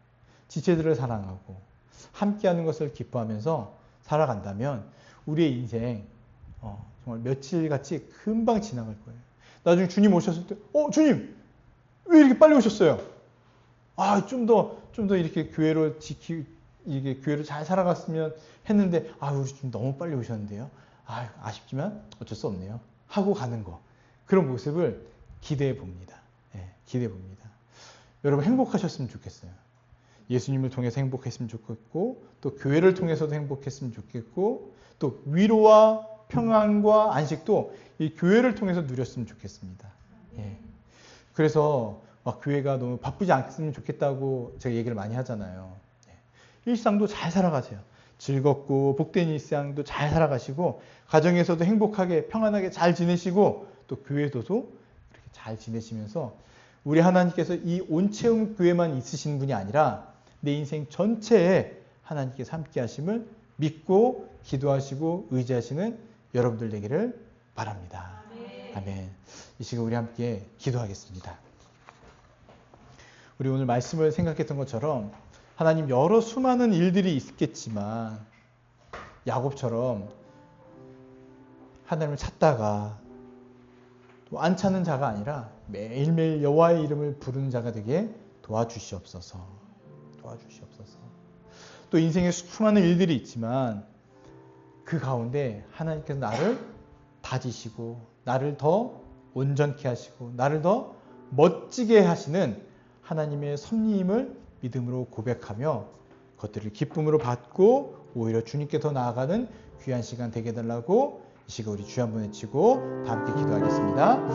지체들을 사랑하고 함께하는 것을 기뻐하면서 살아간다면 우리의 인생 정말 며칠같이 금방 지나갈 거예요. 나중에 주님 오셨을 때 주님 왜 이렇게 빨리 오셨어요? 좀 더 이렇게 이게 교회를 잘 살아갔으면 했는데 우리 좀 너무 빨리 오셨는데요. 아쉽지만 어쩔 수 없네요. 하고 가는 거. 그런 모습을 기대해 봅니다. 기대해 봅니다. 여러분 행복하셨으면 좋겠어요. 예수님을 통해서 행복했으면 좋겠고 또 교회를 통해서도 행복했으면 좋겠고 또 위로와 평안과 안식도 이 교회를 통해서 누렸으면 좋겠습니다. 그래서 교회가 너무 바쁘지 않았으면 좋겠다고 제가 얘기를 많이 하잖아요. 일상도 잘 살아가세요. 즐겁고 복된 일상도 잘 살아가시고 가정에서도 행복하게 평안하게 잘 지내시고 또 교회에서도 이렇게 잘 지내시면서 우리 하나님께서 이 온체험 교회만 있으신 분이 아니라 내 인생 전체에 하나님께서 함께 하심을 믿고 기도하시고 의지하시는 여러분들 되기를 바랍니다. 아멘. 이 시간 우리 함께 기도하겠습니다. 우리 오늘 말씀을 생각했던 것처럼 하나님 여러 수많은 일들이 있겠지만 야곱처럼 하나님을 찾다가 또 안 찾는 자가 아니라 매일매일 여호와의 이름을 부르는 자가 되게 도와주시옵소서. 또 인생에 수많은 일들이 있지만 그 가운데 하나님께서 나를 다지시고 나를 더 온전케 하시고 나를 더 멋지게 하시는 하나님의 섭리임을 믿음으로 고백하며 그것들을 기쁨으로 받고 오히려 주님께 더 나아가는 귀한 시간 되게 해달라고 이 시간 우리 주여 한번 외치고 다 함께 기도하겠습니다.